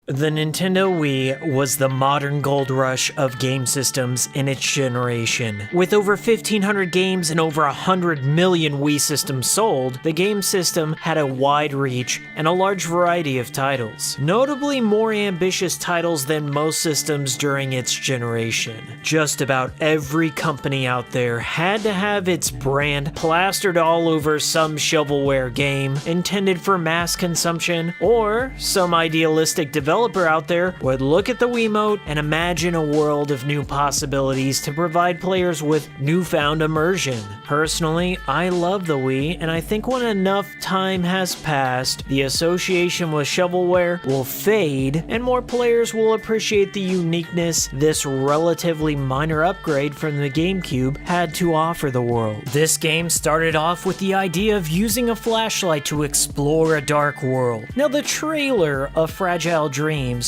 The Nintendo Wii was the modern gold rush of game systems in its generation. With over 1,500 games and over 100 million Wii systems sold, the game system had a wide reach and a large variety of titles. Notably more ambitious titles than most systems during its generation. Just about every company out there had to have its brand plastered all over some shovelware game intended for mass consumption, or some idealistic developer out there would look at the Wiimote and imagine a world of new possibilities to provide players with newfound immersion. Personally, I love the Wii, and I think when enough time has passed, the association with shovelware will fade, and more players will appreciate the uniqueness this relatively minor upgrade from the GameCube had to offer the world. This game started off with the idea of using a flashlight to explore a dark world. Now, the trailer of Fragile Dreams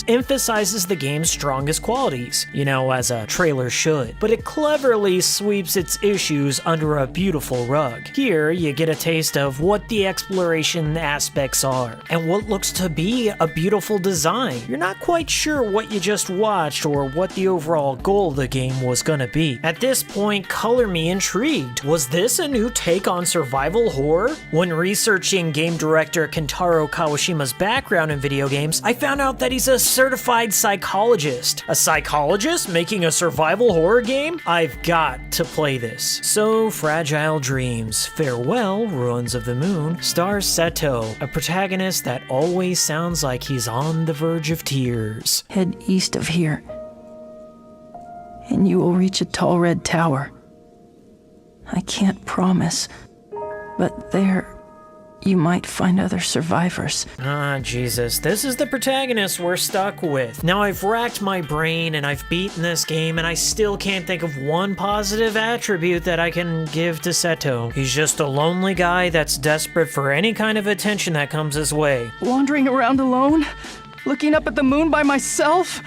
emphasizes the game's strongest qualities, as a trailer should, but it cleverly sweeps its issues under a beautiful rug. Here, you get a taste of what the exploration aspects are, and what looks to be a beautiful design. You're not quite sure what you just watched or what the overall goal of the game was gonna be. At this point, color me intrigued. Was this a new take on survival horror? When researching game director Kentaro Kawashima's background in video games, I found out that he's a certified psychologist. A psychologist making a survival horror game? I've got to play this. So, Fragile Dreams, Farewell, Ruins of the Moon, stars Seto, a protagonist that always sounds like he's on the verge of tears. Head east of here, and you will reach a tall red tower. I can't promise, but there you might find other survivors. Ah, Jesus. This is the protagonist we're stuck with. Now, I've racked my brain and I've beaten this game, and I still can't think of one positive attribute that I can give to Seto. He's just a lonely guy that's desperate for any kind of attention that comes his way. Wandering around alone? Looking up at the moon by myself?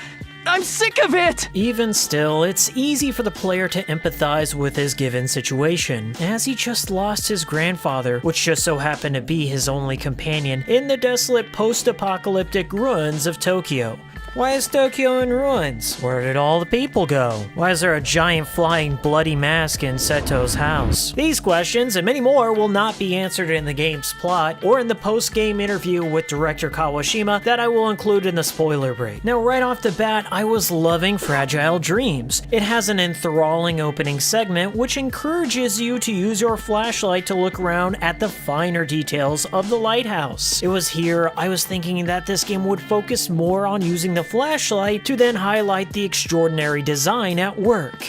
I'm sick of it! Even still, it's easy for the player to empathize with his given situation, as he just lost his grandfather, which just so happened to be his only companion in the desolate post-apocalyptic ruins of Tokyo. Why is Tokyo in ruins? Where did all the people go? Why is there a giant flying bloody mask in Seto's house? These questions and many more will not be answered in the game's plot or in the post-game interview with director Kawashima that I will include in the spoiler break. Now, right off the bat, I was loving Fragile Dreams. It has an enthralling opening segment which encourages you to use your flashlight to look around at the finer details of the lighthouse. It was here I was thinking that this game would focus more on using the flashlight to then highlight the extraordinary design at work.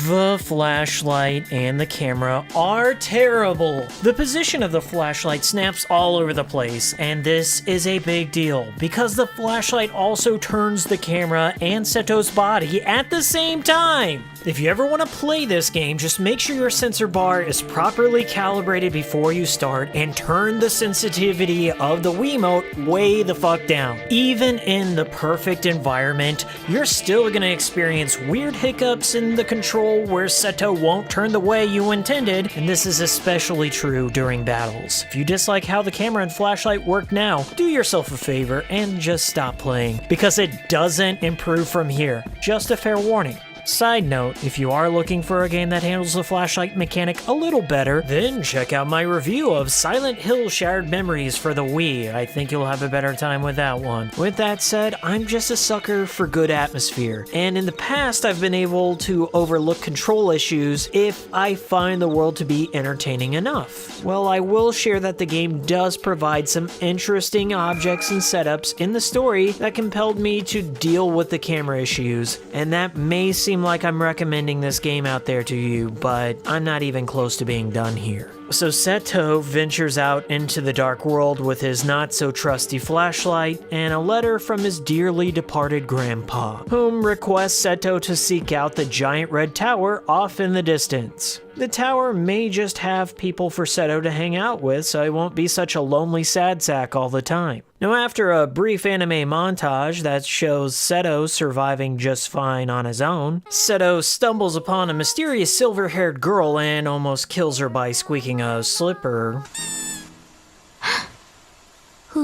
The flashlight and the camera are terrible. The position of the flashlight snaps all over the place, and this is a big deal because the flashlight also turns the camera and Seto's body at the same time. If you ever want to play this game, just make sure your sensor bar is properly calibrated before you start and turn the sensitivity of the Wiimote way the fuck down. Even in the perfect environment, you're still gonna experience weird hiccups in the control where Seto won't turn the way you intended, and this is especially true during battles. If you dislike how the camera and flashlight work now, do yourself a favor and just stop playing, because it doesn't improve from here. Just a fair warning. Side note, if you are looking for a game that handles the flashlight mechanic a little better, then check out my review of Silent Hill Shattered Memories for the Wii. I think you'll have a better time with that one. With that said, I'm just a sucker for good atmosphere, and in the past I've been able to overlook control issues if I find the world to be entertaining enough. Well, I will share that the game does provide some interesting objects and setups in the story that compelled me to deal with the camera issues, and that may seem like I'm recommending this game out there to you, but I'm not even close to being done here. So Seto ventures out into the dark world with his not-so-trusty flashlight and a letter from his dearly departed grandpa, whom requests Seto to seek out the giant red tower off in the distance. The tower may just have people for Seto to hang out with, so he won't be such a lonely sad sack all the time. Now, after a brief anime montage that shows Seto surviving just fine on his own, Seto stumbles upon a mysterious silver-haired girl and almost kills her by squeaking a slipper.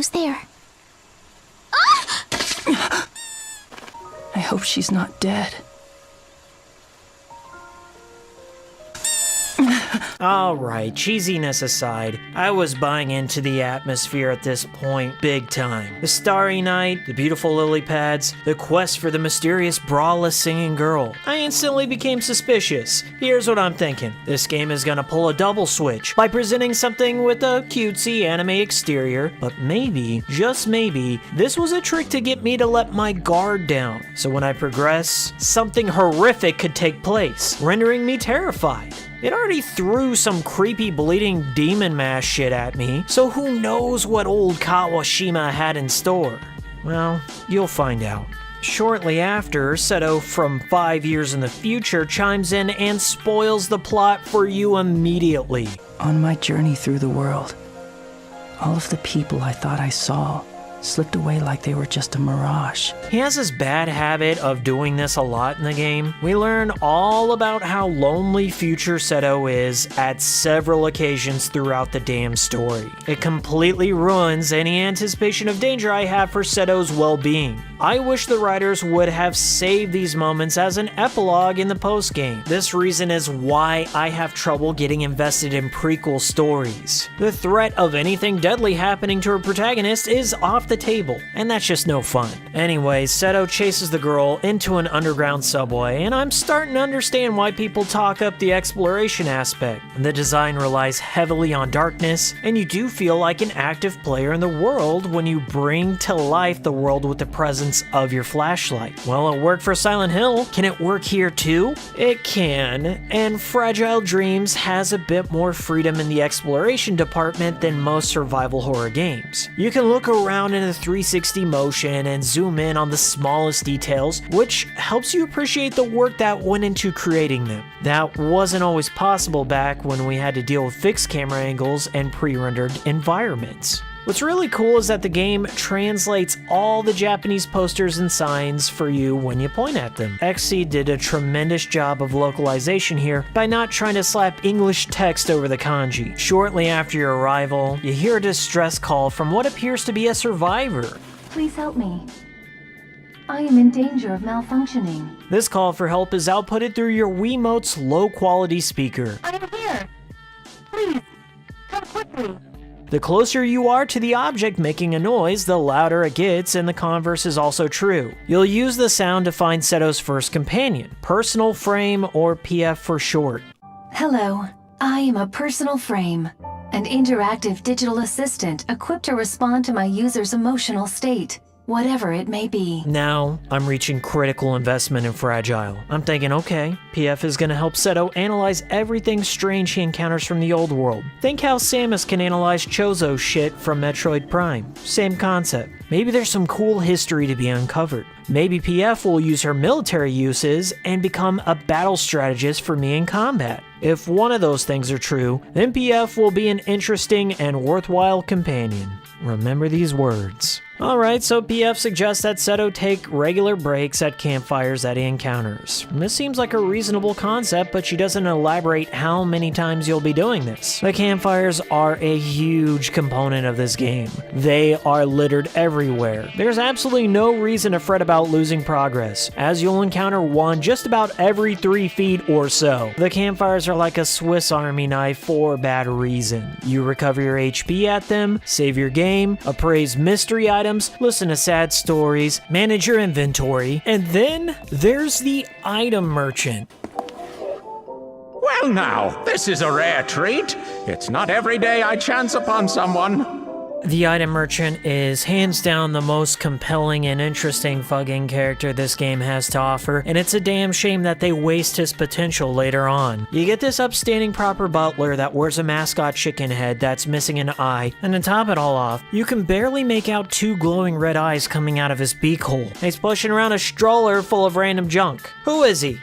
Who's there? I hope she's not dead. Alright, cheesiness aside, I was buying into the atmosphere at this point big time. The starry night, the beautiful lily pads, the quest for the mysterious braless singing girl. I instantly became suspicious. Here's what I'm thinking. This game is gonna pull a double switch by presenting something with a cutesy anime exterior, but maybe, just maybe, this was a trick to get me to let my guard down. So when I progress, something horrific could take place, rendering me terrified. It already threw some creepy bleeding demon mash shit at me, so who knows what old Kawashima had in store? Well, you'll find out. Shortly after, Seto from 5 years in the future chimes in and spoils the plot for you immediately. On my journey through the world, all of the people I thought I saw slipped away like they were just a mirage. He has this bad habit of doing this a lot in the game. We learn all about how lonely future Seto is at several occasions throughout the damn story. It completely ruins any anticipation of danger I have for Seto's well-being. I wish the writers would have saved these moments as an epilogue in the post-game. This reason is why I have trouble getting invested in prequel stories. The threat of anything deadly happening to a protagonist is off the table, and that's just no fun. Anyway, Seto chases the girl into an underground subway, and I'm starting to understand why people talk up the exploration aspect. The design relies heavily on darkness, and you do feel like an active player in the world when you bring to life the world with the presence of your flashlight. Well, it worked for Silent Hill. Can it work here too? It can, and Fragile Dreams has a bit more freedom in the exploration department than most survival horror games. You can look around in a 360 motion and zoom in on the smallest details, which helps you appreciate the work that went into creating them. That wasn't always possible back when we had to deal with fixed camera angles and pre-rendered environments. What's really cool is that the game translates all the Japanese posters and signs for you when you point at them. XC did a tremendous job of localization here by not trying to slap English text over the kanji. Shortly after your arrival, you hear a distress call from what appears to be a survivor. Please help me. I am in danger of malfunctioning. This call for help is outputted through your Wiimote's low-quality speaker. I am here. Please, come quickly. The closer you are to the object making a noise, the louder it gets, and the converse is also true. You'll use the sound to find Seto's first companion, Personal Frame, or PF for short. Hello, I am a personal frame, an interactive digital assistant equipped to respond to my user's emotional state, whatever it may be. Now, I'm reaching critical investment in Fragile. I'm thinking, okay, PF is gonna help Seto analyze everything strange he encounters from the old world. Think how Samus can analyze Chozo's shit from Metroid Prime. Same concept. Maybe there's some cool history to be uncovered. Maybe PF will use her military uses and become a battle strategist for me in combat. If one of those things are true, then PF will be an interesting and worthwhile companion. Remember these words. Alright, so PF suggests that Seto take regular breaks at campfires that he encounters. This seems like a reasonable concept, but she doesn't elaborate how many times you'll be doing this. The campfires are a huge component of this game. They are littered everywhere. There's absolutely no reason to fret about losing progress, as you'll encounter one just about every 3 feet or so. The campfires are like a Swiss Army knife for a bad reason. You recover your HP at them, save your game, appraise mystery items, listen to sad stories, manage your inventory, and then there's the item merchant. Well now, this is a rare treat. It's not every day I chance upon someone. The item merchant is hands down the most compelling and interesting fucking character this game has to offer, and it's a damn shame that they waste his potential later on. You get this upstanding proper butler that wears a mascot chicken head that's missing an eye, and to top it all off, you can barely make out 2 glowing red eyes coming out of his beak hole. He's pushing around a stroller full of random junk. Who is he?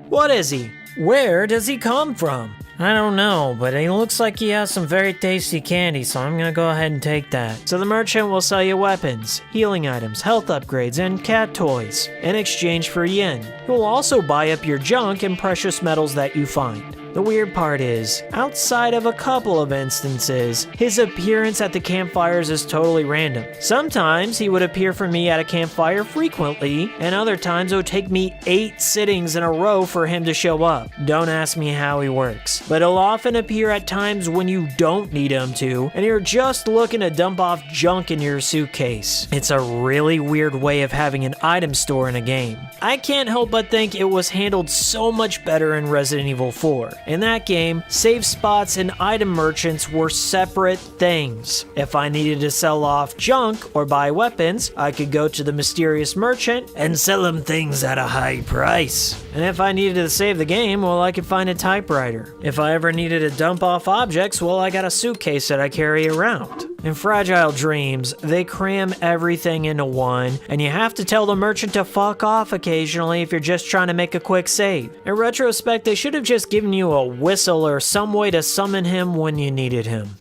What is he? Where does he come from? I don't know, but he looks like he has some very tasty candy, so I'm gonna go ahead and take that. So the merchant will sell you weapons, healing items, health upgrades, and cat toys in exchange for yen. He will also buy up your junk and precious metals that you find. The weird part is, outside of a couple of instances, his appearance at the campfires is totally random. Sometimes he would appear for me at a campfire frequently, and other times it would take me 8 sittings in a row for him to show up. Don't ask me how he works, but he'll often appear at times when you don't need him to, and you're just looking to dump off junk in your suitcase. It's a really weird way of having an item store in a game. I can't help but think it was handled so much better in Resident Evil 4. In that game, save spots and item merchants were separate things. If I needed to sell off junk or buy weapons, I could go to the mysterious merchant and sell him things at a high price. And if I needed to save the game, well, I could find a typewriter. If I ever needed to dump off objects, well, I got a suitcase that I carry around. In Fragile Dreams, they cram everything into one, and you have to tell the merchant to fuck off occasionally if you're just trying to make a quick save. In retrospect, they should have just given you a whistle or some way to summon him when you needed him.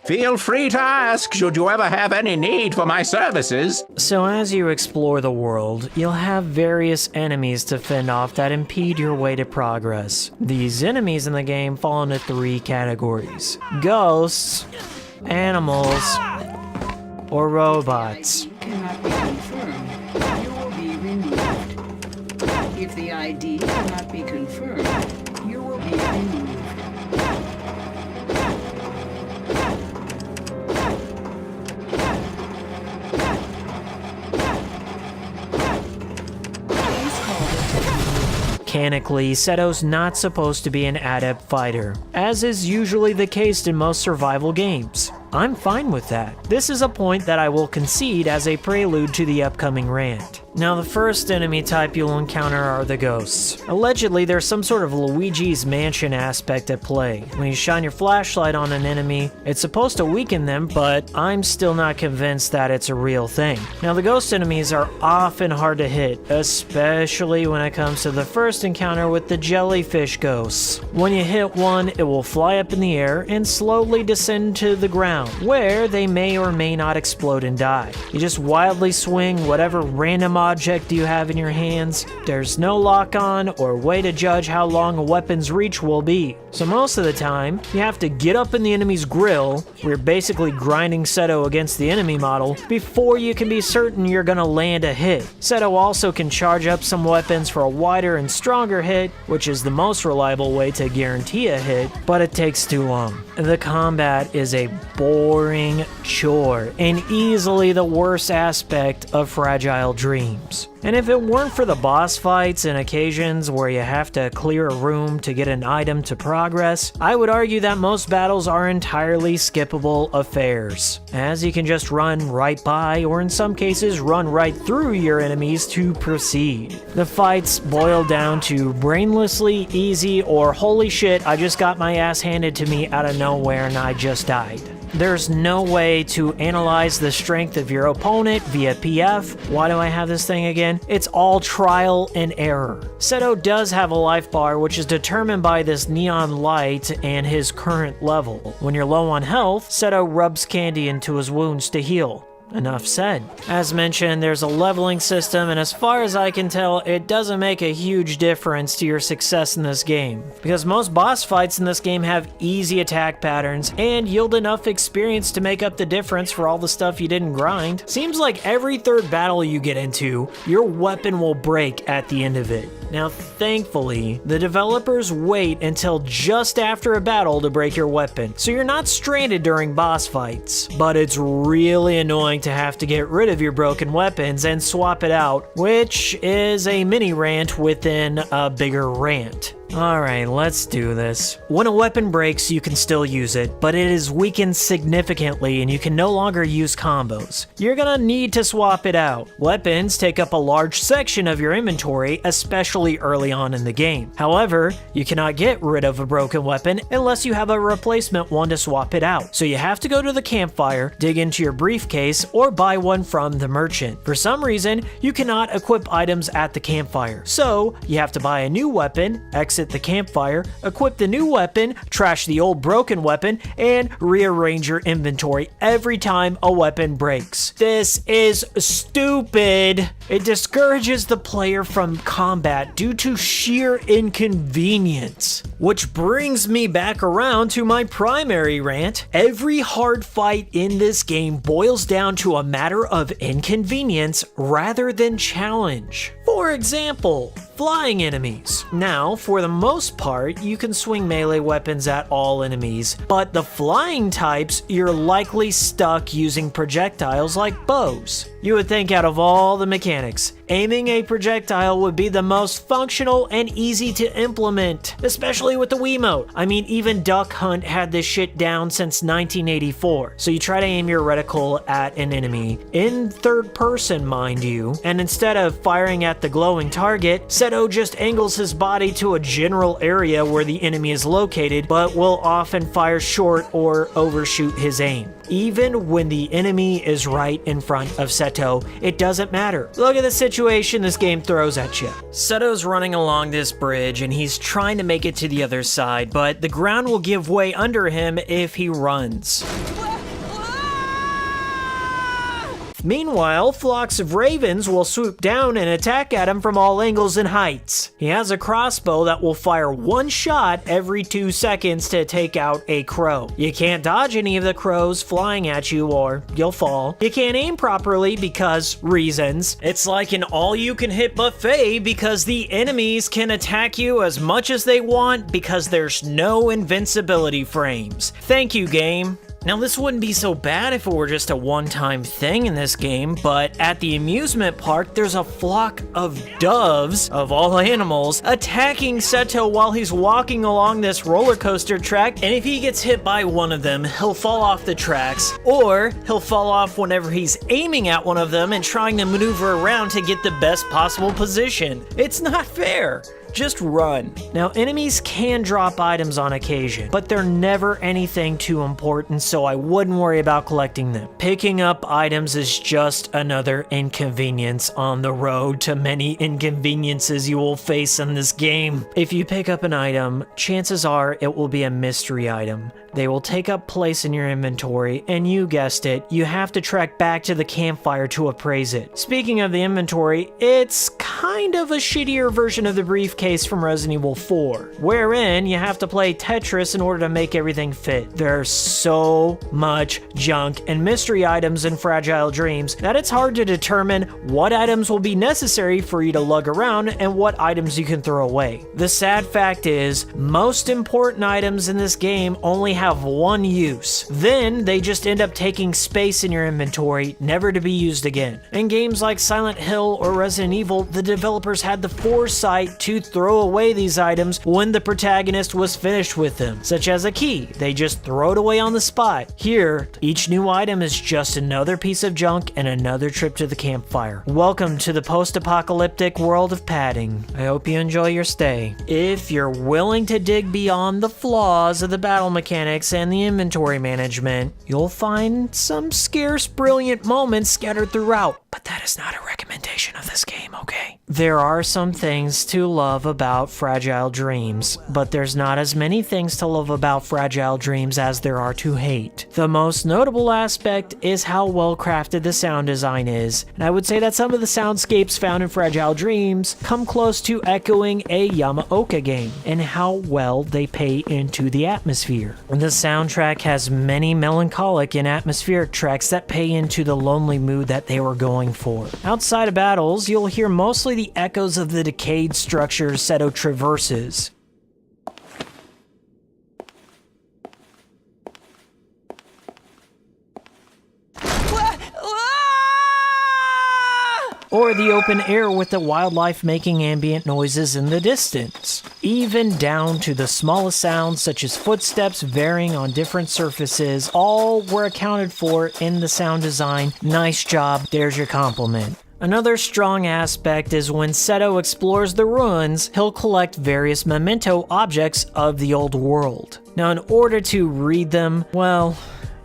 Feel free to ask should you ever have any need for my services. So as you explore the world, you'll have various enemies to fend off that impede your way to progress. These enemies in the game fall into 3 categories: ghosts, animals, or robots. Cannot be confirmed. You will be removed. If the ID cannot be confirmed, you will be removed. Mechanically, Seto's not supposed to be an adept fighter, as is usually the case in most survival games. I'm fine with that. This is a point that I will concede as a prelude to the upcoming rant. Now, the first enemy type you'll encounter are the ghosts. Allegedly, there's some sort of Luigi's Mansion aspect at play. When you shine your flashlight on an enemy, it's supposed to weaken them, but I'm still not convinced that it's a real thing. Now, the ghost enemies are often hard to hit, especially when it comes to the first encounter with the jellyfish ghosts. When you hit one, it will fly up in the air and slowly descend to the ground, where they may or may not explode and die. You just wildly swing whatever random object you have in your hands. There's no lock-on or way to judge how long a weapon's reach will be. So most of the time, you have to get up in the enemy's grill, where you're basically grinding Seto against the enemy model, before you can be certain you're gonna land a hit. Seto also can charge up some weapons for a wider and stronger hit, which is the most reliable way to guarantee a hit, but it takes too long. The combat is a boring chore, and easily the worst aspect of Fragile Dreams. And if it weren't for the boss fights and occasions where you have to clear a room to get an item to progress, I would argue that most battles are entirely skippable affairs, as you can just run right by, or in some cases run right through your enemies to proceed. The fights boil down to brainlessly easy or holy shit, I just got my ass handed to me out of nowhere and I just died. There's no way to analyze the strength of your opponent via PF. Why do I have this thing again? It's all trial and error. Seto does have a life bar, which is determined by this neon light and his current level. When you're low on health, Seto rubs candy into his wounds to heal. Enough said. As mentioned, there's a leveling system, and as far as I can tell, it doesn't make a huge difference to your success in this game, because most boss fights in this game have easy attack patterns and yield enough experience to make up the difference for all the stuff you didn't grind. Seems like every third battle you get into, your weapon will break at the end of it. Now, thankfully, the developers wait until just after a battle to break your weapon, so you're not stranded during boss fights. But it's really annoying to have to get rid of your broken weapons and swap it out, which is a mini rant within a bigger rant. Alright, let's do this. When a weapon breaks, you can still use it, but it is weakened significantly and you can no longer use combos. You're gonna need to swap it out. Weapons take up a large section of your inventory, especially early on in the game. However, you cannot get rid of a broken weapon unless you have a replacement one to swap it out. So you have to go to the campfire, dig into your briefcase, or buy one from the merchant. For some reason, you cannot equip items at the campfire. So you have to buy a new weapon, exit the campfire, equip the new weapon, trash the old broken weapon, and rearrange your inventory every time a weapon breaks. This is stupid. It discourages the player from combat due to sheer inconvenience. Which brings me back around to my primary rant. Every hard fight in this game boils down to a matter of inconvenience rather than challenge. For example, flying enemies. Now, for the most part, you can swing melee weapons at all enemies, but the flying types, you're likely stuck using projectiles like bows. You would think out of all the mechanics, aiming a projectile would be the most functional and easy to implement, especially with the Wiimote. I mean, even Duck Hunt had this shit down since 1984. So you try to aim your reticle at an enemy, in third person mind you, and instead of firing at the glowing target, Seto just angles his body to a general area where the enemy is located, but will often fire short or overshoot his aim. Even when the enemy is right in front of Seto, it doesn't matter. Look at the situation this game throws at you. Seto's running along this bridge and he's trying to make it to the other side, but the ground will give way under him if he runs. Meanwhile, flocks of ravens will swoop down and attack at him from all angles and heights. He has a crossbow that will fire one shot every 2 seconds to take out a crow. You can't dodge any of the crows flying at you or you'll fall. You can't aim properly because reasons. It's like an all-you-can-hit buffet because the enemies can attack you as much as they want because there's no invincibility frames. Thank you, game. Now, this wouldn't be so bad if it were just a one-time thing in this game, but at the amusement park, there's a flock of doves, of all animals, attacking Seto while he's walking along this roller coaster track, and if he gets hit by one of them, he'll fall off the tracks, or he'll fall off whenever he's aiming at one of them and trying to maneuver around to get the best possible position. It's not fair. Just run. Now, enemies can drop items on occasion, but they're never anything too important, so I wouldn't worry about collecting them. Picking up items is just another inconvenience on the road to many inconveniences you will face in this game. If you pick up an item, chances are it will be a mystery item. They will take up place in your inventory, and you guessed it, you have to trek back to the campfire to appraise it. Speaking of the inventory, it's kind of a shittier version of the briefcase from Resident Evil 4, wherein you have to play Tetris in order to make everything fit. There's so much junk and mystery items in Fragile Dreams that it's hard to determine what items will be necessary for you to lug around and what items you can throw away. The sad fact is, most important items in this game only have one use. Then they just end up taking space in your inventory, never to be used again. In games like Silent Hill or Resident Evil, the developers had the foresight to throw away these items when the protagonist was finished with them, such as a key. They just throw it away on the spot. Here, each new item is just another piece of junk and another trip to the campfire. Welcome to the post-apocalyptic world of padding. I hope you enjoy your stay. If you're willing to dig beyond the flaws of the battle mechanics and the inventory management, you'll find some scarce brilliant moments scattered throughout, but that is not a recommendation of this game, okay? There are some things to love about Fragile Dreams, but there's not as many things to love about Fragile Dreams as there are to hate. The most notable aspect is how well crafted the sound design is, and I would say that some of the soundscapes found in Fragile Dreams come close to echoing a Yamaoka game, and how well they pay into the atmosphere. The soundtrack has many melancholic and atmospheric tracks that pay into the lonely mood that they were going for. Outside of battles, you'll hear mostly the echoes of the decayed structures Seto traverses. Or the open air with the wildlife making ambient noises in the distance. Even down to the smallest sounds such as footsteps varying on different surfaces, all were accounted for in the sound design. Nice job, there's your compliment. Another strong aspect is when Seto explores the ruins, he'll collect various memento objects of the old world. Now, in order to read them, well,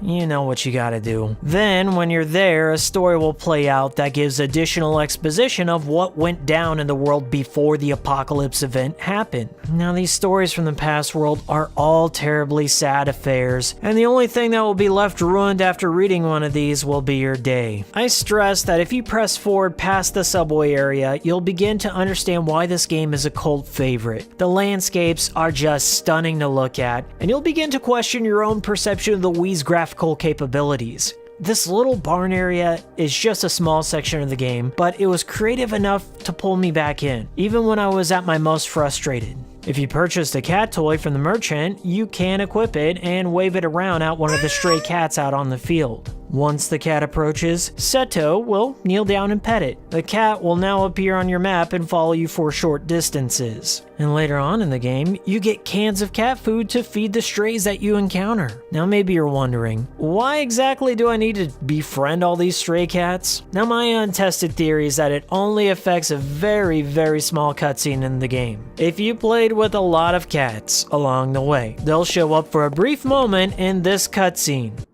you know what you gotta do. Then, when you're there, a story will play out that gives additional exposition of what went down in the world before the apocalypse event happened. Now, these stories from the past world are all terribly sad affairs, and the only thing that will be left ruined after reading one of these will be your day. I stress that if you press forward past the subway area, you'll begin to understand why this game is a cult favorite. The landscapes are just stunning to look at, and you'll begin to question your own perception of the Wii's graphical capabilities. This little barn area is just a small section of the game, but it was creative enough to pull me back in, even when I was at my most frustrated. If you purchased a cat toy from the merchant, you can equip it and wave it around at one of the stray cats out on the field. Once the cat approaches, Seto will kneel down and pet it. The cat will now appear on your map and follow you for short distances. And later on in the game, you get cans of cat food to feed the strays that you encounter. Now maybe you're wondering, why exactly do I need to befriend all these stray cats? Now my untested theory is that it only affects a very, very small cutscene in the game. If you played with a lot of cats along the way, they'll show up for a brief moment in this cutscene.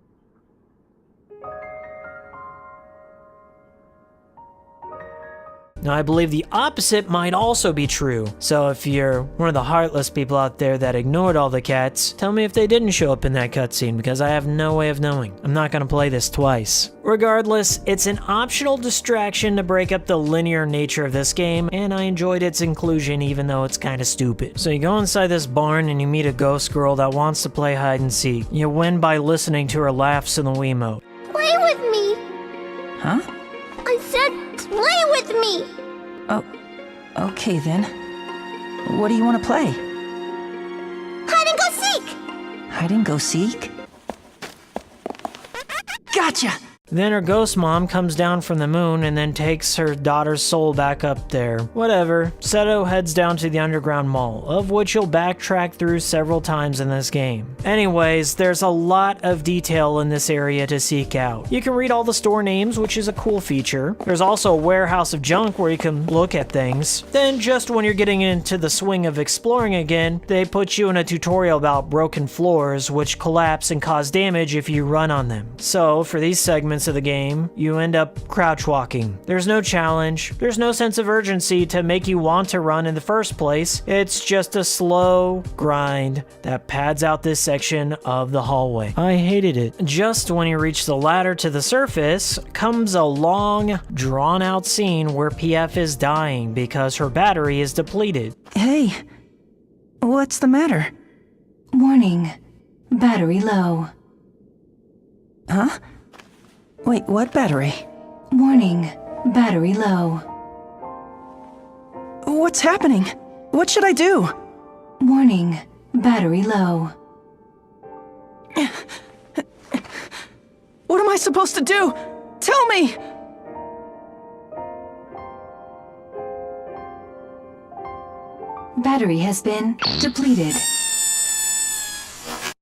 Now, I believe the opposite might also be true, so if you're one of the heartless people out there that ignored all the cats, tell me if they didn't show up in that cutscene, because I have no way of knowing. I'm not gonna play this twice. Regardless, it's an optional distraction to break up the linear nature of this game, and I enjoyed its inclusion even though it's kinda stupid. So you go inside this barn and you meet a ghost girl that wants to play hide and seek. You win by listening to her laughs in the Wiimote. Play with me! Huh? I said play with me! Oh, okay then. What do you want to play? Hide and go seek! Hide and go seek? Gotcha! Then her ghost mom comes down from the moon and then takes her daughter's soul back up there. Whatever, Seto heads down to the underground mall, of which you'll backtrack through several times in this game. Anyways, there's a lot of detail in this area to seek out. You can read all the store names, which is a cool feature. There's also a warehouse of junk where you can look at things. Then just when you're getting into the swing of exploring again, they put you in a tutorial about broken floors, which collapse and cause damage if you run on them. So for these segments of the game, you end up crouch walking. There's no challenge, there's no sense of urgency to make you want to run in the first place. It's just a slow grind that pads out this section of the hallway. I hated it. Just when you reach the ladder to the surface, comes a long, drawn-out scene where PF is dying because her battery is depleted. Hey, what's the matter? Warning. Battery low. Huh? Wait, what battery? Warning. Battery low. What's happening? What should I do? Warning. Battery low. What am I supposed to do? Tell me! Battery has been depleted.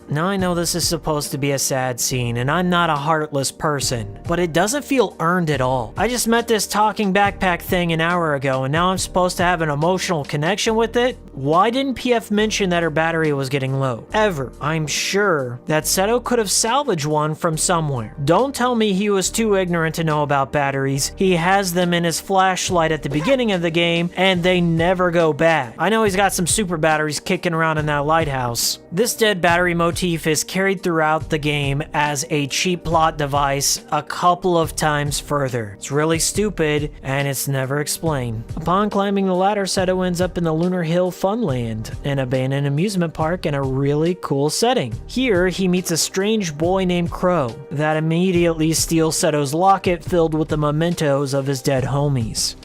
Now I know this is supposed to be a sad scene, and I'm not a heartless person, but it doesn't feel earned at all. I just met this talking backpack thing an hour ago, and now I'm supposed to have an emotional connection with it? Why didn't PF mention that her battery was getting low? Ever. I'm sure that Seto could have salvaged one from somewhere. Don't tell me he was too ignorant to know about batteries. He has them in his flashlight at the beginning of the game, and they never go bad. I know he's got some super batteries kicking around in that lighthouse. This dead battery motif is carried throughout the game as a cheap plot device a couple of times further. It's really stupid, and it's never explained. Upon climbing the ladder, Seto ends up in the Lunar Hill Funland, an abandoned amusement park in a really cool setting. Here, he meets a strange boy named Crow that immediately steals Seto's locket filled with the mementos of his dead homies.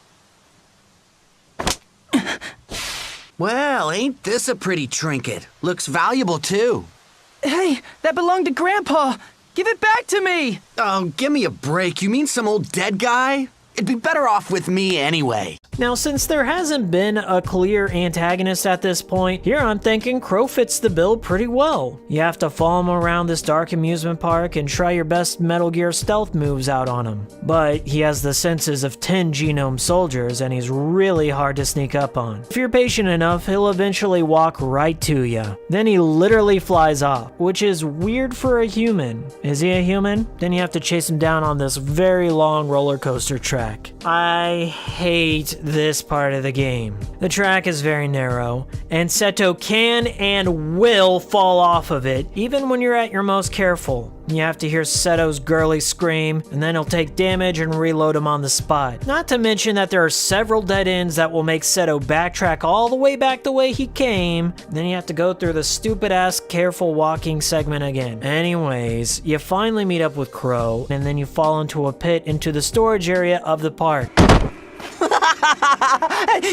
Well, ain't this a pretty trinket? Looks valuable, too. Hey, that belonged to Grandpa! Give it back to me! Oh, give me a break. You mean some old dead guy? It'd be better off with me anyway. Now, since there hasn't been a clear antagonist at this point, here I'm thinking Crow fits the bill pretty well. You have to follow him around this dark amusement park and try your best Metal Gear stealth moves out on him. But he has the senses of 10 genome soldiers and he's really hard to sneak up on. If you're patient enough, he'll eventually walk right to you. Then he literally flies off, which is weird for a human. Is he a human? Then you have to chase him down on this very long roller coaster track. I hate this part of the game. The track is very narrow, and Seto can and will fall off of it, even when you're at your most careful. You have to hear Seto's girly scream, and then he'll take damage and reload him on the spot. Not to mention that there are several dead ends that will make Seto backtrack all the way back the way he came. Then you have to go through the stupid-ass careful walking segment again. Anyways, you finally meet up with Crow, and then you fall into a pit into the storage area of the park.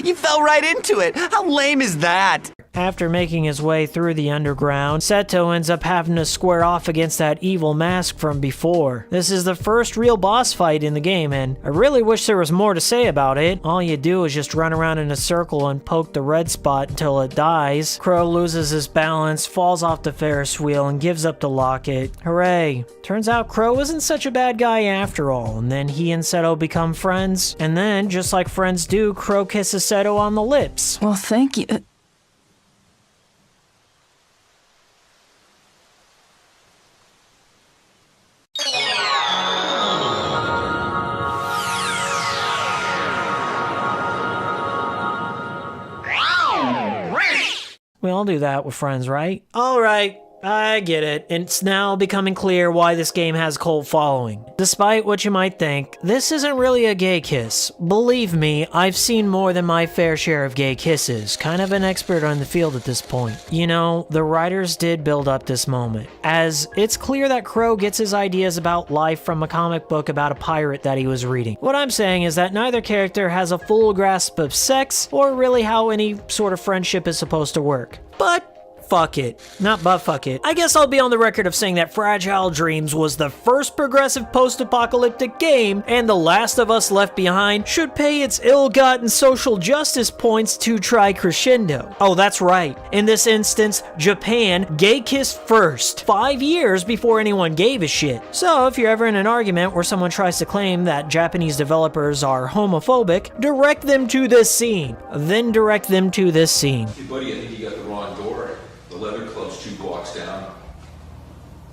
You fell right into it. How lame is that? After making his way through the underground, Seto ends up having to square off against that evil mask from before. This is the first real boss fight in the game, and I really wish there was more to say about it. All you do is just run around in a circle and poke the red spot until it dies. Crow loses his balance, falls off the Ferris wheel, and gives up the locket. Hooray. Turns out Crow isn't such a bad guy after all, and then he and Seto become friends. And then, just like friends do, Crow kisses Seto on the lips. Well, thank you. We all do that with friends, right? Alright, I get it. It's now becoming clear why this game has a cult following. Despite what you might think, this isn't really a gay kiss. Believe me, I've seen more than my fair share of gay kisses. Kind of an expert on the field at this point. You know, the writers did build up this moment, as it's clear that Crow gets his ideas about life from a comic book about a pirate that he was reading. What I'm saying is that neither character has a full grasp of sex, or really how any sort of friendship is supposed to work. But fuck it. Not but fuck it. I guess I'll be on the record of saying that Fragile Dreams was the first progressive post-apocalyptic game, and The Last of Us Left Behind should pay its ill-gotten social justice points to tri-crescendo. Oh, that's right. In this instance, Japan gay kissed first, 5 years before anyone gave a shit. So if you're ever in an argument where someone tries to claim that Japanese developers are homophobic, direct them to this scene. Then direct them to this scene. Hey buddy, I think you got the wrong door. The leather club's 2 blocks down.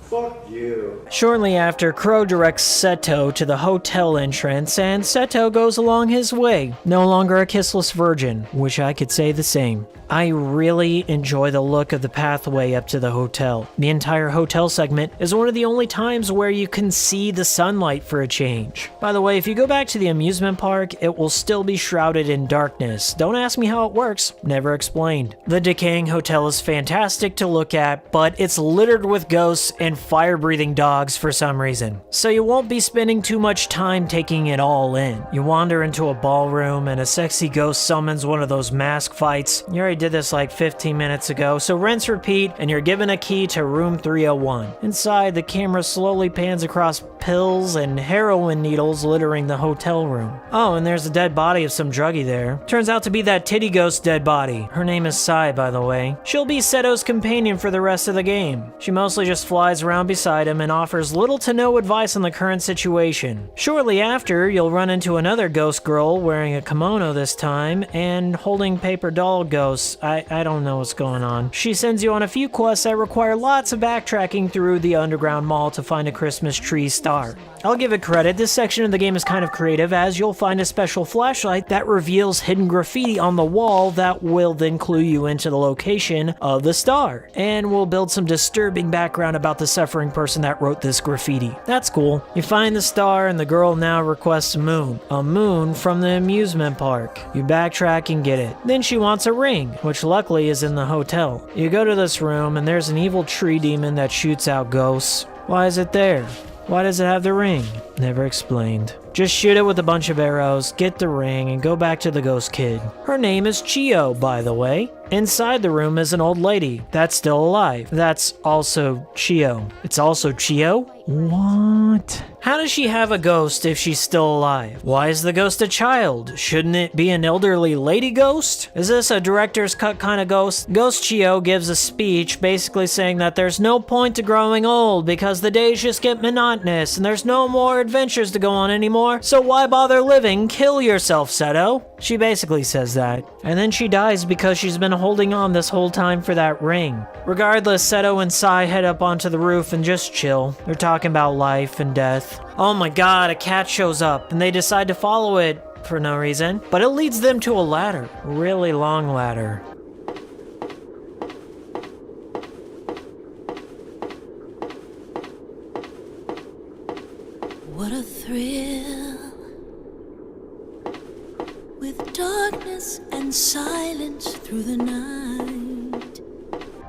Fuck you. Shortly after, Crow directs Seto to the hotel entrance, and Seto goes along his way, no longer a kissless virgin. Wish I could say the same. I really enjoy the look of the pathway up to the hotel. The entire hotel segment is one of the only times where you can see the sunlight for a change. By the way, if you go back to the amusement park, it will still be shrouded in darkness. Don't ask me how it works, never explained. The decaying hotel is fantastic to look at, but it's littered with ghosts and fire-breathing dogs for some reason. So you won't be spending too much time taking it all in. You wander into a ballroom and a sexy ghost summons one of those mask fights. You already did this like 15 minutes ago, so rinse repeat, and you're given a key to room 301. Inside, the camera slowly pans across pills and heroin needles littering the hotel room. Oh, and there's a dead body of some druggie there. Turns out to be that titty ghost dead body. Her name is Sai, by the way. She'll be Seto's companion for the rest of the game. She mostly just flies around beside him and offers little to no advice on the current situation. Shortly after, you'll run into another ghost girl wearing a kimono this time and holding paper doll ghosts. I don't know what's going on. She sends you on a few quests that require lots of backtracking through the underground mall to find a Christmas tree star. I'll give it credit, this section of the game is kind of creative, as you'll find a special flashlight that reveals hidden graffiti on the wall that will then clue you into the location of the star, and will build some disturbing background about the suffering person that wrote this graffiti. That's cool. You find the star, and the girl now requests a moon from the amusement park. You backtrack and get it. Then she wants a ring, which luckily is in the hotel. You go to this room, and there's an evil tree demon that shoots out ghosts. Why is it there? Why does it have the ring? Never explained. Just shoot it with a bunch of arrows, get the ring, and go back to the ghost kid. Her name is Chio, by the way. Inside the room is an old lady that's still alive. That's also Chio. It's also Chio? What? How does she have a ghost if she's still alive? Why is the ghost a child? Shouldn't it be an elderly lady ghost? Is this a director's cut kind of ghost? Ghost Chio gives a speech basically saying that there's no point to growing old because the days just get monotonous and there's no more adventures to go on anymore, so why bother living? Kill yourself, Seto. She basically says that. And then she dies because she's been holding on this whole time for that ring. Regardless, Seto and Sai head up onto the roof and just chill. They're talking about life and death. Oh my god, a cat shows up and they decide to follow it for no reason. But it leads them to a ladder. A really long ladder. What a thrill, with darkness and silence through the night.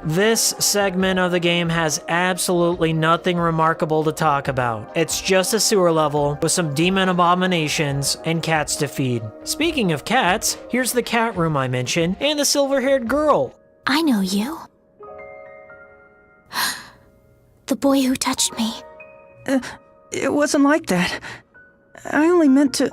This segment of the game has absolutely nothing remarkable to talk about. It's just a sewer level with some demon abominations and cats to feed. Speaking of cats, here's the cat room I mentioned and the silver-haired girl. I know you. The boy who touched me. It wasn't like that. I only meant to...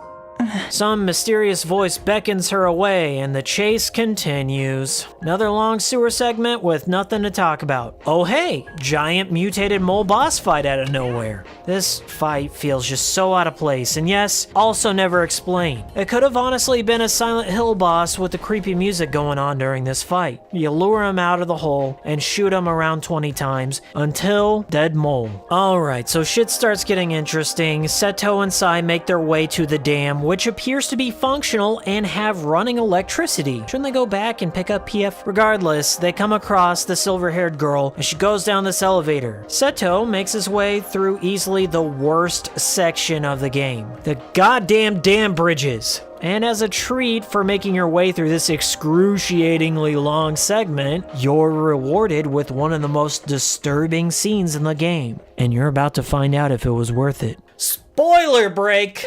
Some mysterious voice beckons her away, and the chase continues. Another long sewer segment with nothing to talk about. Oh hey, giant mutated mole boss fight out of nowhere. This fight feels just so out of place, and yes, also never explained. It could have honestly been a Silent Hill boss with the creepy music going on during this fight. You lure him out of the hole and shoot him around 20 times until dead mole. Alright, so shit starts getting interesting. Seto and Sai make their way to the dam, which appears to be functional and have running electricity. Shouldn't they go back and pick up PF? Regardless, they come across the silver-haired girl and she goes down this elevator. Seto makes his way through easily the worst section of the game. The goddamn dam bridges. And as a treat for making your way through this excruciatingly long segment, you're rewarded with one of the most disturbing scenes in the game. And you're about to find out if it was worth it. Spoiler break!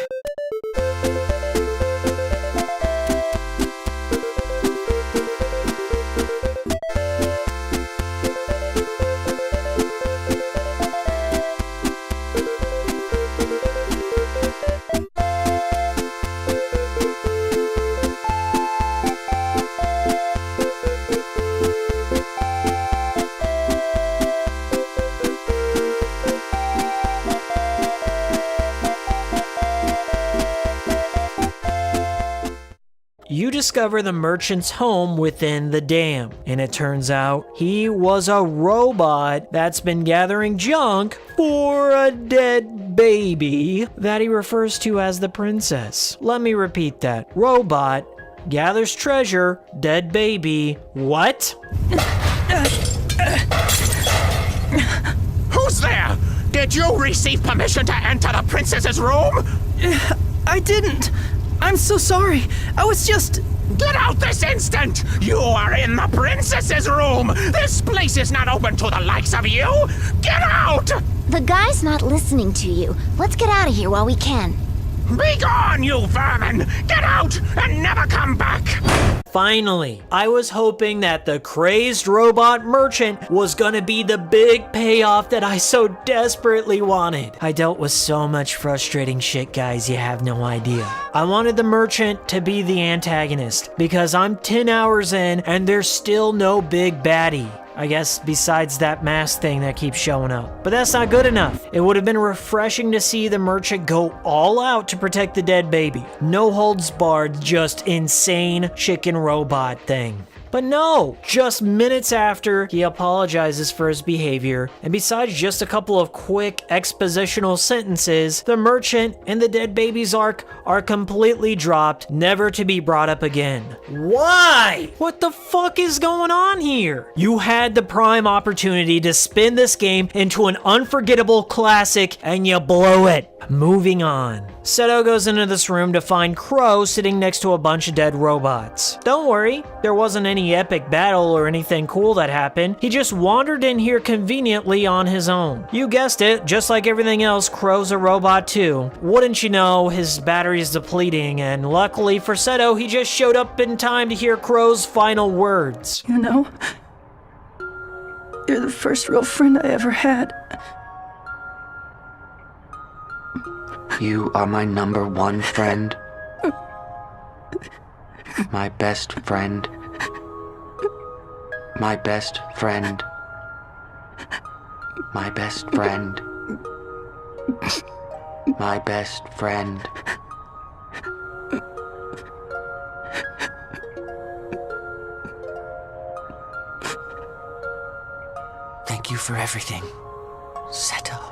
You discover the merchant's home within the dam, and it turns out he was a robot that's been gathering junk for a dead baby that he refers to as the princess. Let me repeat that. Robot gathers treasure, dead baby. What? Who's there? Did you receive permission to enter the princess's room? I didn't. I'm so sorry. I was just... Get out this instant! You are in the princess's room! This place is not open to the likes of you! Get out! The guy's not listening to you. Let's get out of here while we can. Be gone, you vermin! Get out and never come back! Finally, I was hoping that the crazed robot merchant was gonna be the big payoff that I so desperately wanted. I dealt with so much frustrating shit, guys, you have no idea. I wanted the merchant to be the antagonist, because I'm 10 hours in and there's still no big baddie. I guess besides that mask thing that keeps showing up. But that's not good enough. It would have been refreshing to see the merchant go all out to protect the dead baby. No holds barred, just insane chicken robot thing. But no, just minutes after, he apologizes for his behavior, and besides just a couple of quick expositional sentences, the merchant and the dead baby's arc are completely dropped, never to be brought up again. Why? What the fuck is going on here? You had the prime opportunity to spin this game into an unforgettable classic, and you blow it. Moving on. Seto goes into this room to find Crow sitting next to a bunch of dead robots. Don't worry, there wasn't any epic battle or anything cool that happened. He just wandered in here conveniently on his own. You guessed it, just like everything else, Crow's a robot too. Wouldn't you know, his battery is depleting, and luckily for Seto, he just showed up in time to hear Crow's final words. You know, you're the first real friend I ever had. You are my number one friend. My best friend. My best friend. My best friend. My best friend. Thank you for everything, Seto.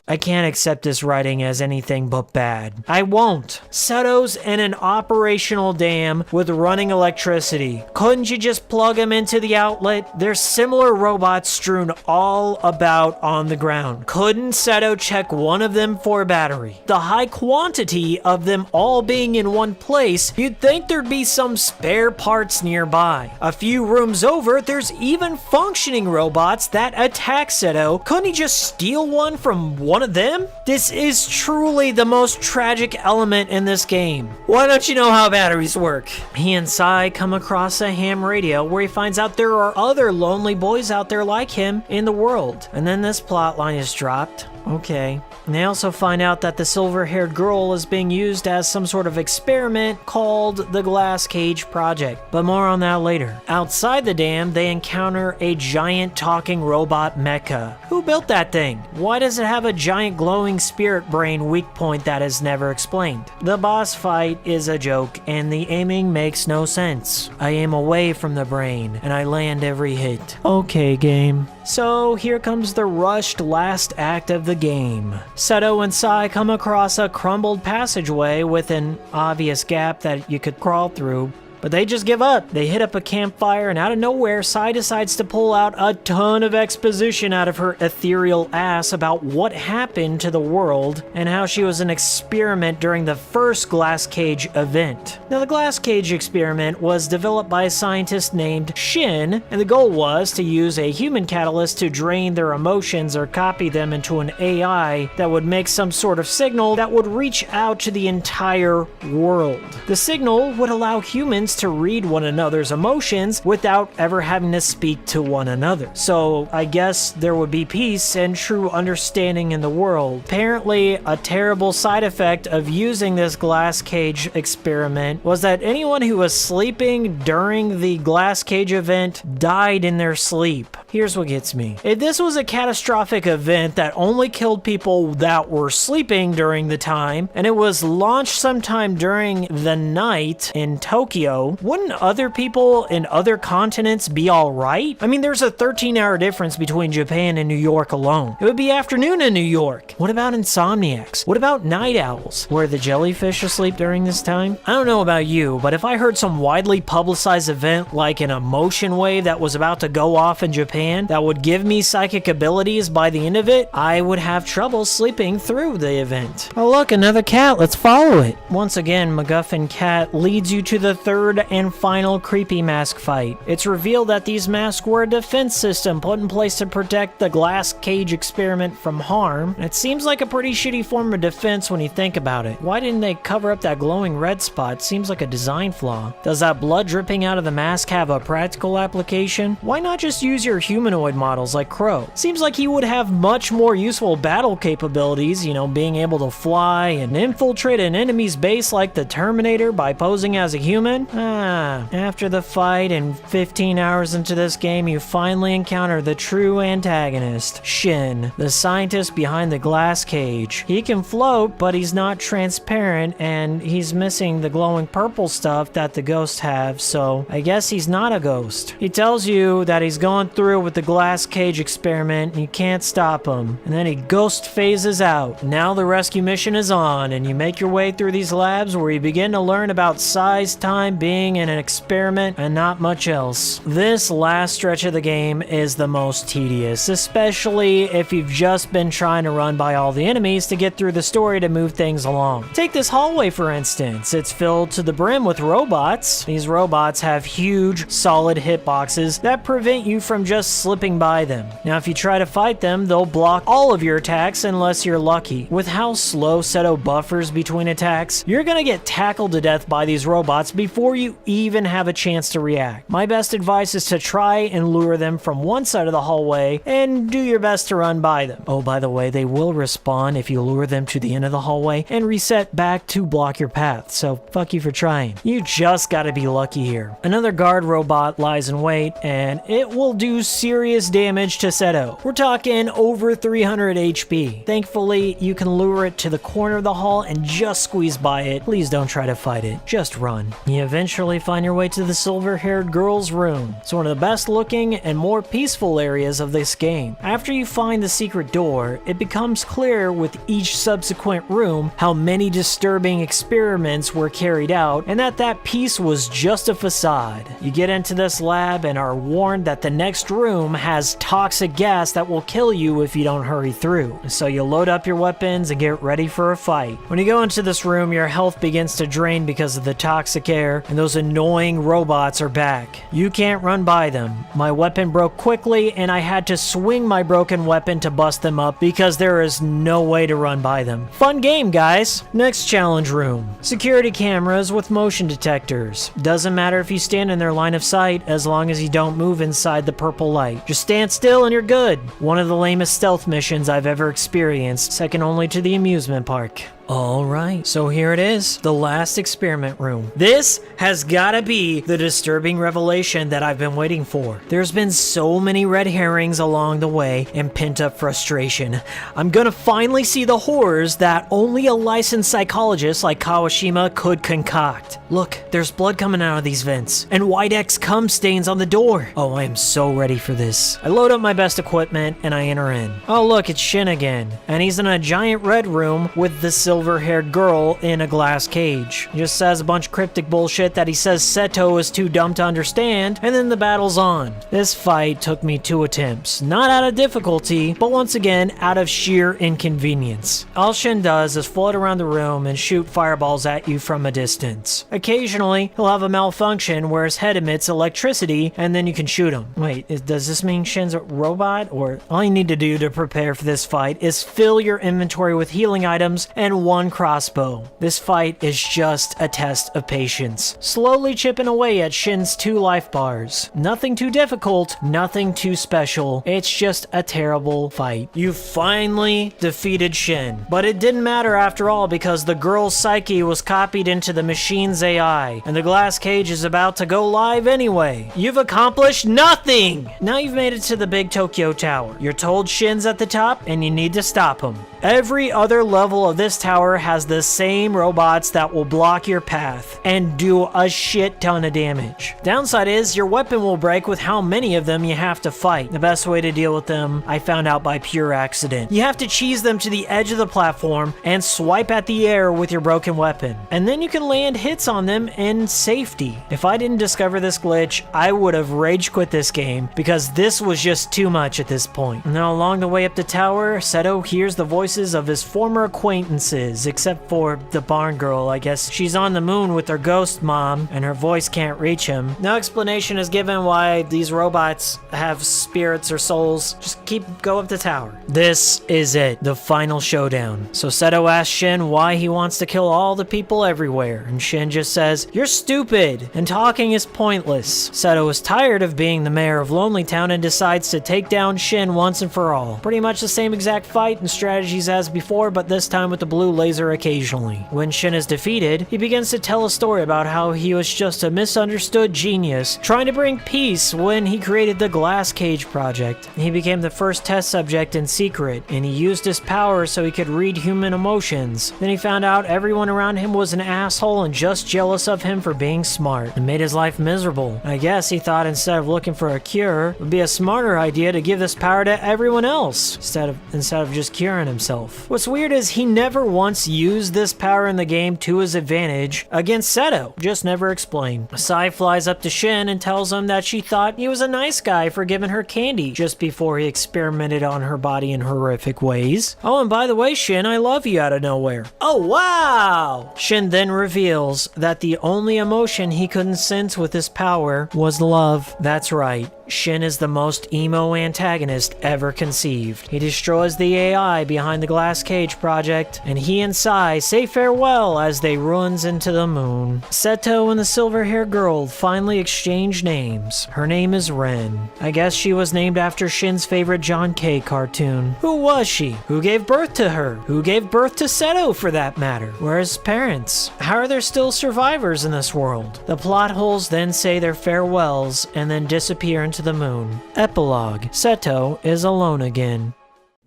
I can't accept this writing as anything but bad. I won't. Seto's in an operational dam with running electricity. Couldn't you just plug him into the outlet? There's similar robots strewn all about on the ground. Couldn't Seto check one of them for a battery? The high quantity of them all being in one place, you'd think there'd be some spare parts nearby. A few rooms over, there's even functioning robots that attack Seto. Couldn't he just steal one from one of them? This is truly the most tragic element in this game. Why don't you know how batteries work? He and Sai come across a ham radio where he finds out there are other lonely boys out there like him in the world. And then this plot line is dropped. Okay. And they also find out that the silver-haired girl is being used as some sort of experiment called the Glass Cage Project. But more on that later. Outside the dam, they encounter a giant talking robot mecha. Who built that thing? Why does it have a giant glowing spirit brain weak point that is never explained? The boss fight is a joke, and the aiming makes no sense. I aim away from the brain, and I land every hit. Okay, game. So here comes the rushed last act of the game. Seto and Sai come across a crumbled passageway with an obvious gap that you could crawl through. But they just give up. They hit up a campfire, and out of nowhere, Sai decides to pull out a ton of exposition out of her ethereal ass about what happened to the world and how she was an experiment during the first Glass Cage event. Now, the Glass Cage experiment was developed by a scientist named Shin, and the goal was to use a human catalyst to drain their emotions or copy them into an AI that would make some sort of signal that would reach out to the entire world. The signal would allow humans to read one another's emotions without ever having to speak to one another. So I guess there would be peace and true understanding in the world. Apparently, a terrible side effect of using this Glass Cage experiment was that anyone who was sleeping during the Glass Cage event died in their sleep. Here's what gets me. If this was a catastrophic event that only killed people that were sleeping during the time, and it was launched sometime during the night in Tokyo, wouldn't other people in other continents be alright? I mean, there's a 13-hour difference between Japan and New York alone. It would be afternoon in New York. What about insomniacs? What about night owls? Were the jellyfish asleep during this time? I don't know about you, but if I heard some widely publicized event like an emotion wave that was about to go off in Japan that would give me psychic abilities by the end of it, I would have trouble sleeping through the event. Oh look, another cat. Let's follow it. Once again, MacGuffin Cat leads you to the third and final creepy mask fight. It's revealed that these masks were a defense system put in place to protect the Glass Cage experiment from harm. And it seems like a pretty shitty form of defense when you think about it. Why didn't they cover up that glowing red spot? Seems like a design flaw. Does that blood dripping out of the mask have a practical application? Why not just use your humanoid models like Crow? Seems like he would have much more useful battle capabilities, you know, being able to fly and infiltrate an enemy's base like the Terminator by posing as a human. After the fight and 15 hours into this game, you finally encounter the true antagonist, Shin, the scientist behind the Glass Cage. He can float, but he's not transparent, and he's missing the glowing purple stuff that the ghosts have, so I guess he's not a ghost. He tells you that he's going through through with the glass cage experiment and you can't stop him. And then he ghost phases out. Now the rescue mission is on and you make your way through these labs where you begin to learn about size, time, being in an experiment, and not much else. This last stretch of the game is the most tedious, especially if you've just been trying to run by all the enemies to get through the story to move things along. Take this hallway for instance. It's filled to the brim with robots. These robots have huge, solid hitboxes that prevent you from just slipping by them. Now if you try to fight them, they'll block all of your attacks unless you're lucky. With how slow Seto buffers between attacks, you're gonna get tackled to death by these robots before you even have a chance to react. My best advice is to try and lure them from one side of the hallway and do your best to run by them. Oh, by the way, they will respawn if you lure them to the end of the hallway and reset back to block your path, so fuck you for trying. You just gotta be lucky here. Another guard robot lies in wait, and it will do serious damage to Seto. We're talking over 300 HP. Thankfully, you can lure it to the corner of the hall and just squeeze by it. Please don't try to fight it, just run. You eventually find your way to the silver-haired girl's room. It's one of the best looking and more peaceful areas of this game. After you find the secret door, it becomes clear with each subsequent room how many disturbing experiments were carried out and that piece was just a facade. You get into this lab and are warned that the next room has toxic gas that will kill you if you don't hurry through. So you load up your weapons and get ready for a fight. When you go into this room, your health begins to drain because of the toxic air, and those annoying robots are back. You can't run by them. My weapon broke quickly and I had to swing my broken weapon to bust them up because there is no way to run by them. Fun game, guys! Next challenge room. Security cameras with motion detectors. Doesn't matter if you stand in their line of sight as long as you don't move inside the purple light. Just stand still and you're good. One of the lamest stealth missions I've ever experienced, second only to the amusement park. Alright, so here it is, the last experiment room. This has gotta be the disturbing revelation that I've been waiting for. There's been so many red herrings along the way and pent up frustration. I'm gonna finally see the horrors that only a licensed psychologist like Kawashima could concoct. Look, there's blood coming out of these vents, and white X cum stains on the door. Oh, I am so ready for this. I load up my best equipment and I enter in. Oh look, it's Shin again, and he's in a giant red room with the silver-haired girl in a glass cage. He just says a bunch of cryptic bullshit that he says Seto is too dumb to understand, and then the battle's on. This fight took me 2 attempts, not out of difficulty, but once again out of sheer inconvenience. All Shin does is float around the room and shoot fireballs at you from a distance. Occasionally, he'll have a malfunction where his head emits electricity and then you can shoot him. Wait, does this mean Shin's a robot? Or all you need to do to prepare for this fight is fill your inventory with healing items and 1 crossbow. This fight is just a test of patience, slowly chipping away at Shin's 2 life bars. Nothing too difficult, nothing too special. It's just a terrible fight. You finally defeated Shin, but it didn't matter after all because the girl's psyche was copied into the machine's AI, and the glass cage is about to go live anyway. You've accomplished nothing! Now you've made it to the big Tokyo Tower. You're told Shin's at the top, and you need to stop him. Every other level of this tower has the same robots that will block your path and do a shit ton of damage. Downside is your weapon will break with how many of them you have to fight. The best way to deal with them, I found out by pure accident. You have to cheese them to the edge of the platform and swipe at the air with your broken weapon, and then you can land hits on them in safety. If I didn't discover this glitch, I would have rage quit this game because this was just too much at this point. Now along the way up the tower, Seto hears the voices of his former acquaintances, except for the barn girl. I guess she's on the moon with her ghost mom and her voice can't reach him. No explanation is given why these robots have spirits or souls. Just go up the tower. This is it, the final showdown. So Seto asks Shin why he wants to kill all the people everywhere, and Shin just says, "You're stupid, and talking is pointless." Seto is tired of being the mayor of Lonely Town and decides to take down Shin once and for all. Pretty much the same exact fight and strategy energies as before, but this time with the blue laser occasionally. When Shin is defeated, he begins to tell a story about how he was just a misunderstood genius trying to bring peace when he created the Glass Cage Project. He became the first test subject in secret, and he used his power so he could read human emotions. Then he found out everyone around him was an asshole and just jealous of him for being smart, and made his life miserable. I guess he thought instead of looking for a cure, it would be a smarter idea to give this power to everyone else, instead of just curing himself. What's weird is he never once used this power in the game to his advantage against Seto, just never explained. Sai flies up to Shin and tells him that she thought he was a nice guy for giving her candy just before he experimented on her body in horrific ways. Oh, and by the way, Shin, I love you out of nowhere. Oh, wow! Shin then reveals that the only emotion he couldn't sense with his power was love. That's right. Shin is the most emo antagonist ever conceived. He destroys the AI behind the Glass Cage Project, and he and Sai say farewell as they runs into the moon. Seto and the silver-haired girl finally exchange names. Her name is Ren. I guess she was named after Shin's favorite John K. cartoon. Who was she? Who gave birth to her? Who gave birth to Seto, for that matter? Where are his parents? How are there still survivors in this world? The plot holes then say their farewells and then disappear into the moon. Epilogue. Seto is alone again.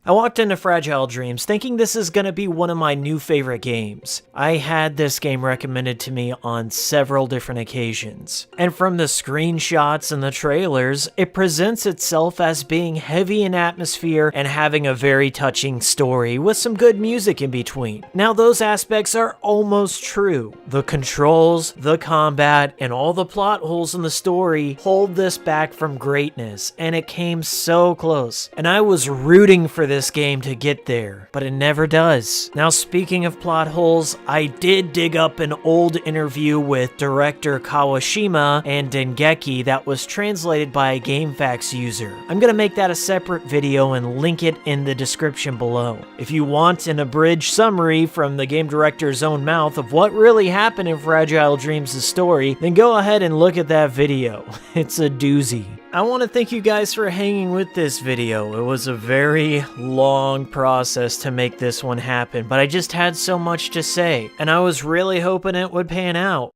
I walked into Fragile Dreams thinking this is going to be one of my new favorite games. I had this game recommended to me on several different occasions, and from the screenshots and the trailers, it presents itself as being heavy in atmosphere and having a very touching story with some good music in between. Now those aspects are almost true. The controls, the combat, and all the plot holes in the story hold this back from greatness, and it came so close, and I was rooting for this game to get there, but it never does. Now, speaking of plot holes, I did dig up an old interview with director Kawashima and Dengeki that was translated by a GameFAQs user. I'm gonna make that a separate video and link it in the description below. If you want an abridged summary from the game director's own mouth of what really happened in Fragile Dreams' story, then go ahead and look at that video. It's a doozy. I want to thank you guys for hanging with this video. It was a very long process to make this one happen, but I just had so much to say, and I was really hoping it would pan out.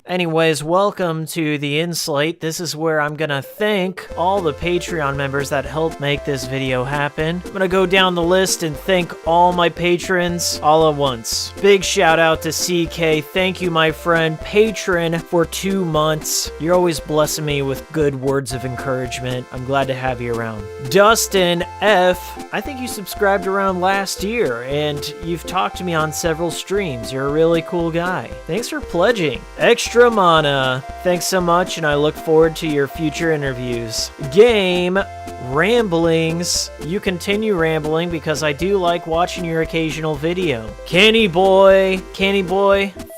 Anyways, welcome to the Inslate. This is where I'm gonna thank all the Patreon members that helped make this video happen. I'm gonna go down the list and thank all my patrons all at once. Big shout out to CK. Thank you, my friend. Patron for 2 months. You're always blessing me with good words of encouragement. I'm glad to have you around. Dustin F. I think you subscribed around last year, and you've talked to me on several streams. You're a really cool guy. Thanks for pledging. Extra Mana, thanks so much, and I look forward to your future interviews. Game Ramblings, you continue rambling because I do like watching your occasional video. Canny Boy,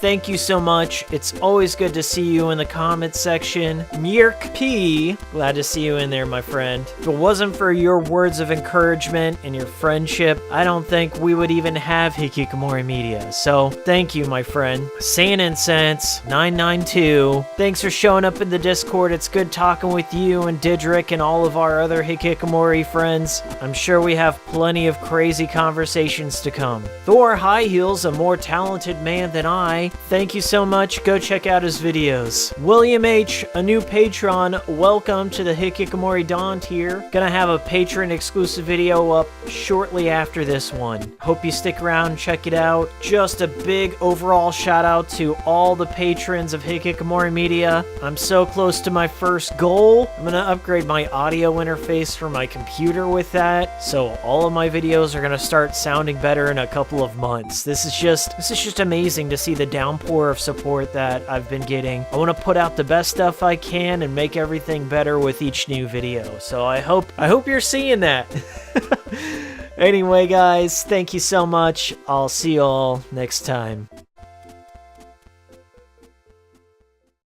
thank you so much. It's always good to see you in the comments section. Myrk P, glad to see you in there, my friend. If it wasn't for your words of encouragement and your friendship, I don't think we would even have Hikikomori Media. So thank you, my friend. Sand Sense 992, thanks for showing up in the Discord. It's good talking with you and Didrik and all of our other Hikikomori friends. I'm sure we have plenty of crazy conversations to come. Thor High Heels, a more talented man than I, thank you so much. Go check out his videos. William H, a new patron, welcome to the Hikikomori Dawn tier. Gonna have a patron exclusive video up shortly after this one. Hope you stick around and check it out. Just a big overall shout out to all the patrons of Hikikomori Media. I'm so close to my first goal. I'm gonna upgrade my audio interface for my computer with that, so all of my videos are gonna start sounding better in a couple of months. This is just amazing to see the downpour of support that I've been getting. I want to put out the best stuff I can and make everything better with each new video. So I hope you're seeing that. Anyway, guys, thank you so much. I'll see you all next time.